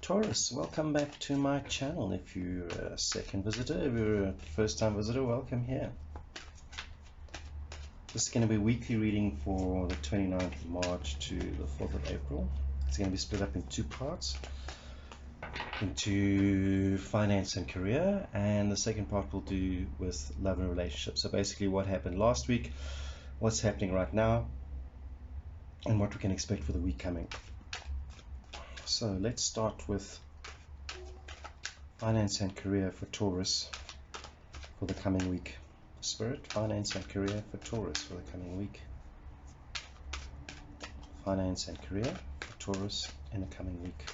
Taurus, welcome back to my channel. If you're a second visitor, if you're a first time visitor, welcome here. This is going to be a weekly reading for the 29th of March to the 4th of April. It's going to be split up in two parts, into finance and career, and the second part will do with love and relationships. So basically what happened last week, what's happening right now, and what we can expect for the week coming. So let's start with finance and career for Taurus for the coming week. Spirit, finance and career for Taurus for the coming week. Finance and career for Taurus in the coming week.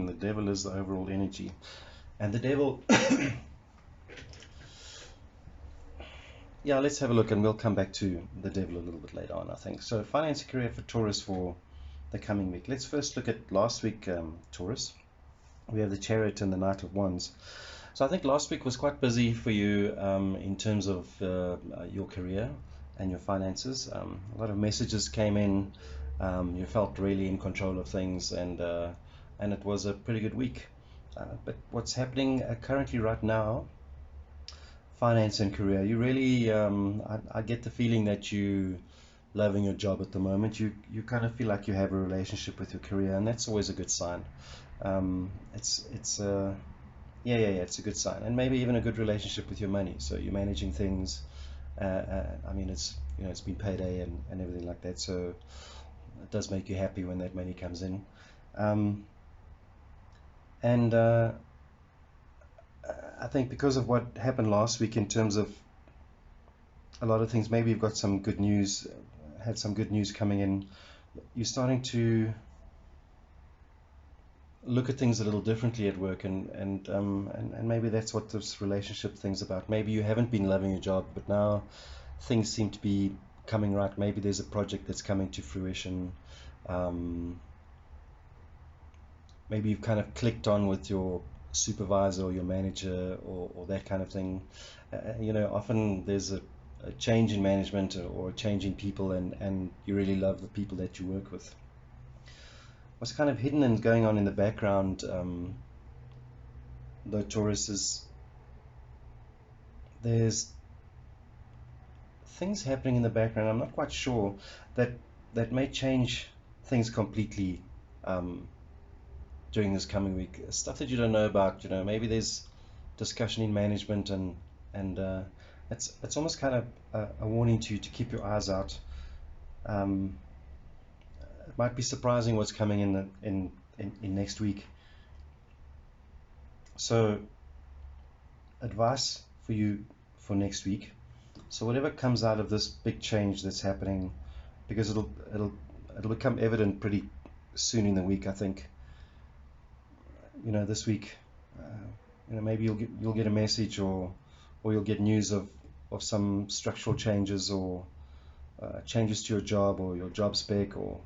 The devil is the overall energy, and the devil yeah, let's have a look, and we'll come back to the devil a little bit later on, I think. So finance and career for Taurus for the coming week. Let's first look at last week, Taurus. We have the Chariot and the Knight of Wands. So I think last week was quite busy for you in terms of your career and your finances. A lot of messages came in. You felt really in control of things, and it was a pretty good week. But what's happening currently right now, finance and career, you really, I get the feeling that you loving your job at the moment. You kind of feel like you have a relationship with your career, and that's always a good sign. It's a good sign, and maybe even a good relationship with your money. So you're managing things. I mean, it's been payday and everything like that. So it does make you happy when that money comes in. And I think because of what happened last week in terms of a lot of things, maybe you've got some good news, had some good news coming in. You're starting to look at things a little differently at work, and maybe that's what this relationship thing's about. Maybe you haven't been loving your job, but now things seem to be coming right. Maybe there's a project that's coming to fruition. Maybe you've kind of clicked on with your supervisor or your manager or that kind of thing. Often there's a change in management or a change in people, and you really love the people that you work with. What's kind of hidden and going on in the background, though, Taurus, is there's things happening in the background. I'm not quite sure that may change things completely during this coming week. Stuff that you don't know about. Maybe there's discussion in management, and it's almost kind of a warning to you to keep your eyes out. It might be surprising what's coming in next week. So advice for you for next week. So whatever comes out of this big change that's happening, because it'll become evident pretty soon in the week, I think. This week, maybe you'll get a message, or you'll get news of some structural changes, or changes to your job or your job spec, or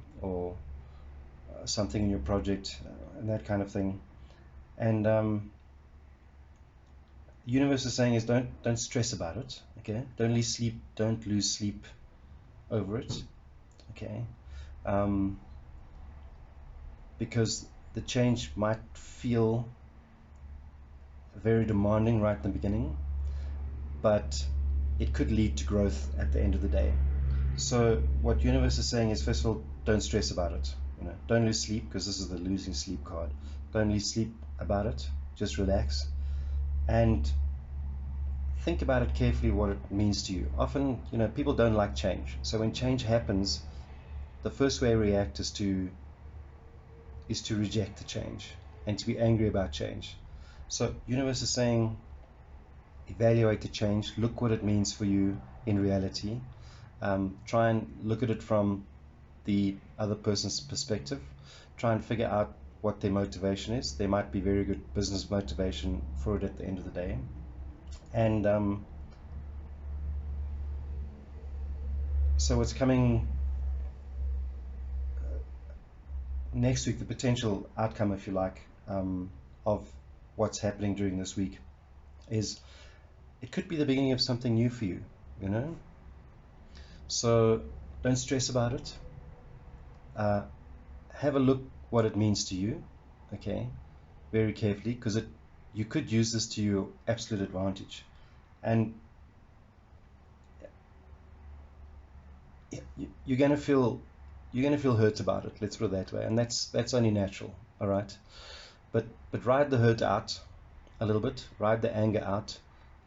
something in your project, and that kind of thing. And the universe is saying is don't stress about it. Okay, don't lose sleep over it. Okay, because the change might feel very demanding right in the beginning, but it could lead to growth at the end of the day. So what universe is saying is, first of all, don't stress about it. Don't lose sleep, because this is the losing sleep card. Don't lose sleep about it. Just relax and think about it carefully, what it means to you. Often, people don't like change. So when change happens, the first way I react is to reject the change and to be angry about change. So universe is saying, evaluate the change, look what it means for you in reality. Try and look at it from the other person's perspective. Try and figure out what their motivation is. There might be very good business motivation for it at the end of the day. And So what's coming next week, the potential outcome, if you like, of what's happening during this week is it could be the beginning of something new for you, you know? So don't stress about it. Have a look what it means to you, okay, very carefully, because you could use this to your absolute advantage. And you're going to feel hurt about it, let's put it that way, and that's only natural, all right? But ride the hurt out a little bit, ride the anger out.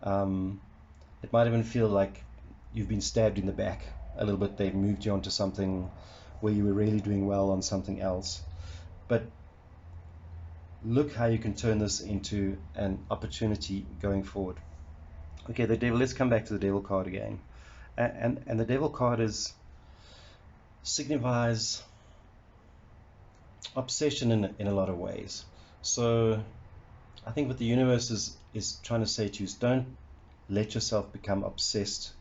It might even feel like you've been stabbed in the back a little bit. They've moved you onto something where you were really doing well on something else. But look how you can turn this into an opportunity going forward. Okay, the devil, let's come back to the devil card again. And the devil card signifies obsession in a lot of ways. So I think what the universe is trying to say to you is don't let yourself become obsessed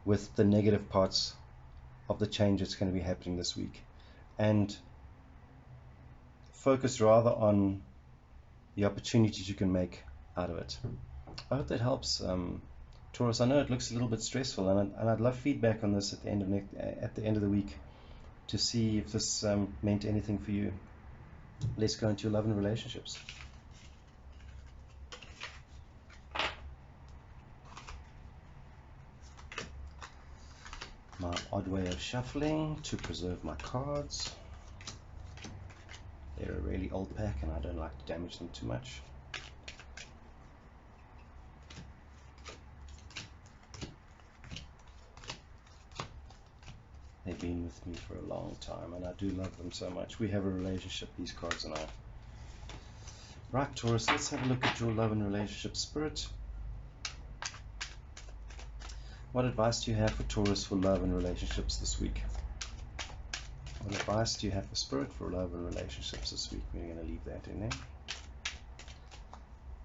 with the negative parts of the change that's going to be happening this week, and focus rather on the opportunities you can make out of it. I hope that helps, Taurus. I know it looks a little bit stressful, and I'd love feedback on this at the end of the week to see if this meant anything for you. Let's go into your love and relationships. My odd way of shuffling to preserve my cards. They're a really old pack and I don't like to damage them too much. They've been with me for a long time and I do love them so much. We have a relationship, these cards and I. Right, Taurus, let's have a look at your love and relationship spirit. What advice do you have for Taurus for love and relationships this week? What advice do you have for spirit for love and relationships this week? We're going to leave that in there.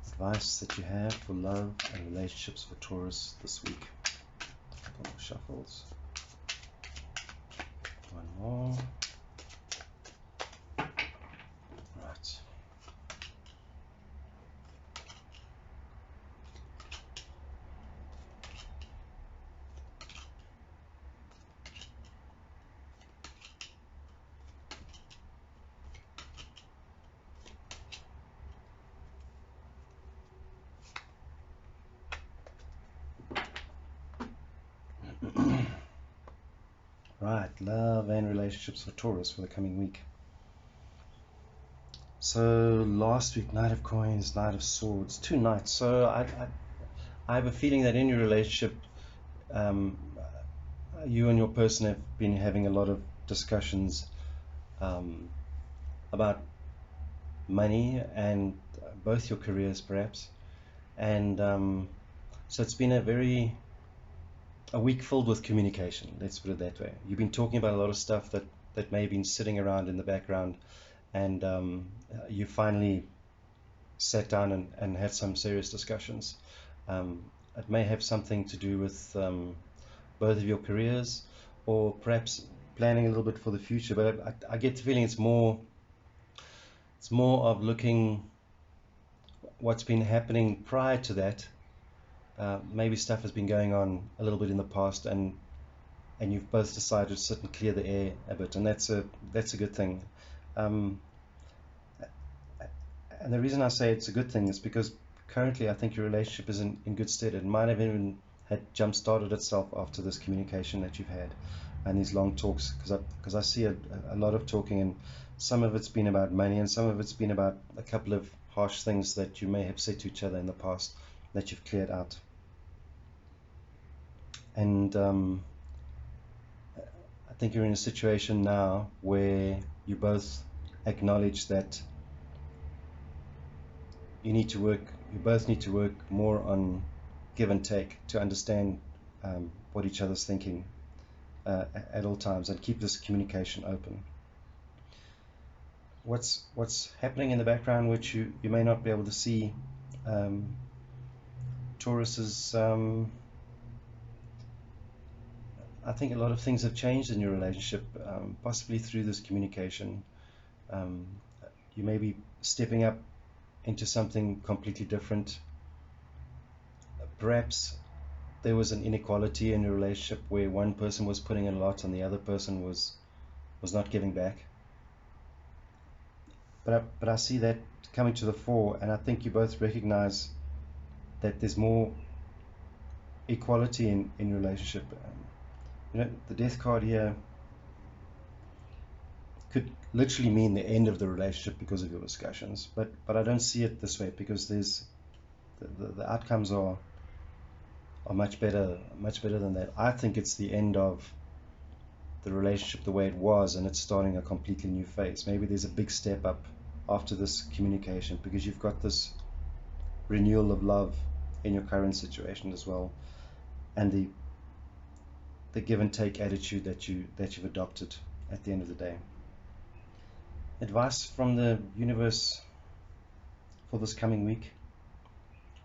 Advice that you have for love and relationships for Taurus this week. A couple more shuffles. One more. Right. Right, love and relationships for Taurus for the coming week. So last week, Knight of Coins, Knight of Swords, 2 knights. So I have a feeling that in your relationship, you and your person have been having a lot of discussions about money and both your careers perhaps. And so it's been a week filled with communication, let's put it that way. You've been talking about a lot of stuff that may have been sitting around in the background, and you finally sat down and had some serious discussions. It may have something to do with both of your careers, or perhaps planning a little bit for the future, but I get the feeling it's more of looking what's been happening prior to that. Maybe stuff has been going on a little bit in the past, and you've both decided to sit and clear the air a bit, and that's a good thing. And the reason I say it's a good thing is because currently I think your relationship is in good stead. It might have even had jump-started itself after this communication that you've had and these long talks, because I see a lot of talking, and some of it's been about money and some of it's been about a couple of harsh things that you may have said to each other in the past that you've cleared out. And I think you're in a situation now where you both acknowledge that you both need to work more on give and take to understand what each other's thinking at all times, and keep this communication open. What's happening in the background, which you may not be able to see, Taurus, is I think a lot of things have changed in your relationship, possibly through this communication. Um, you may be stepping up into something completely different. Perhaps there was an inequality in your relationship where one person was putting in a lot and the other person was not giving back. But I see that coming to the fore, and I think you both recognize that there's more equality in your relationship. The death card here could literally mean the end of the relationship because of your discussions, but I don't see it this way, because there's the outcomes are much better than that. I think it's the end of the relationship the way it was, and it's starting a completely new phase. Maybe there's a big step up after this communication, because you've got this renewal of love in your current situation as well, and the give and take attitude that you've adopted at the end of the day. Advice from the universe for this coming week,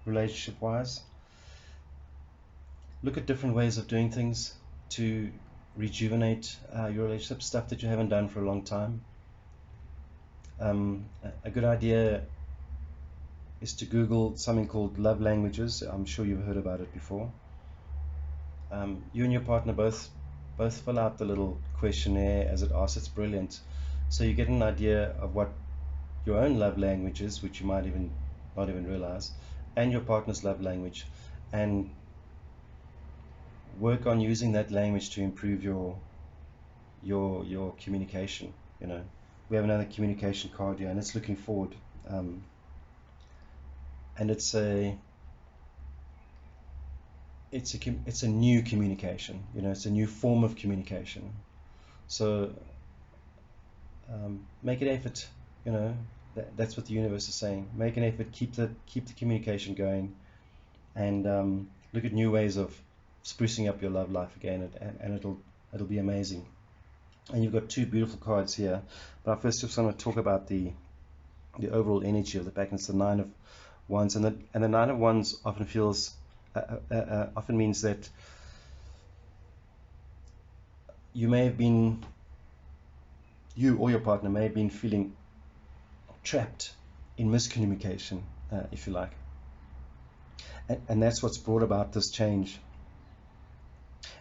relationship wise: look at different ways of doing things to rejuvenate your relationship, stuff that you haven't done for a long time. A good idea is to Google something called love languages. I'm sure you've heard about it before. You and your partner both fill out the little questionnaire as it asks. It's brilliant. So you get an idea of what your own love language is, which you might not even realize, and your partner's love language, and work on using that language to improve your communication. We have another communication card here, and it's looking forward, and it's a new communication. It's a new form of communication. So make an effort. That's what the universe is saying. Make an effort. Keep the communication going, and look at new ways of sprucing up your love life again, and it'll be amazing. And you've got two beautiful cards here, but I first just want to talk about the overall energy of the pack. And it's the Nine of Wands, and the Nine of Wands often often means that you or your partner may have been feeling trapped in miscommunication, if you like, and that's what's brought about this change.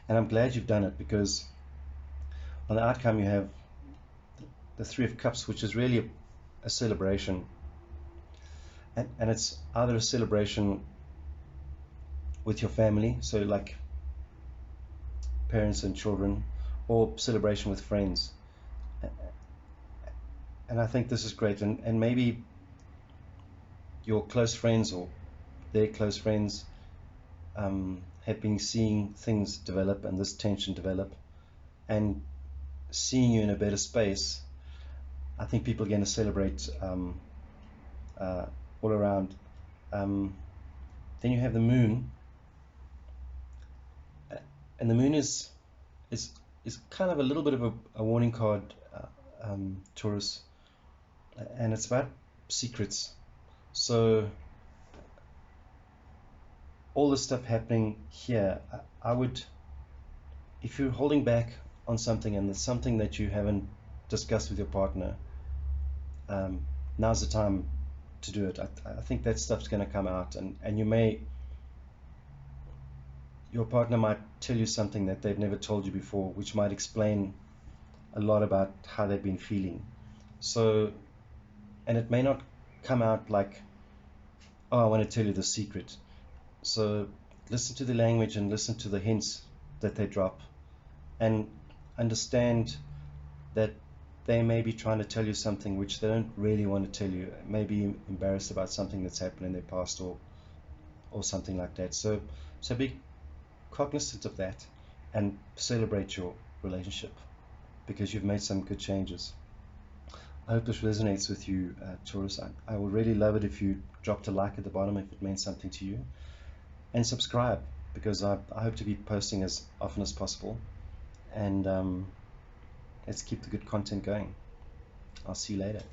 And I'm glad you've done it, because on the outcome you have the Three of Cups, which is really a celebration, and it's either a celebration with your family, so like parents and children, or celebration with friends. And I think this is great, and maybe your close friends or their close friends have been seeing things develop and this tension develop, and seeing you in a better space. I think people are going to celebrate all around. Then you have the Moon, and the Moon is kind of a little bit of a warning card, Taurus, and it's about secrets. So all this stuff happening here, I would, if you're holding back on something and there's something that you haven't discussed with your partner, now's the time to do it. I think that stuff's going to come out, and your partner might tell you something that they've never told you before, which might explain a lot about how they've been feeling. So, and it may not come out like, oh, I want to tell you the secret. So listen to the language and listen to the hints that they drop, and understand that they may be trying to tell you something which they don't really want to tell you. Maybe embarrassed about something that's happened in their past, or something like that. So be cognizant of that and celebrate your relationship, because you've made some good changes. I hope this resonates with you, Taurus. I would really love it if you dropped a like at the bottom if it meant something to you, and subscribe, because I hope to be posting as often as possible, and let's keep the good content going. I'll see you later.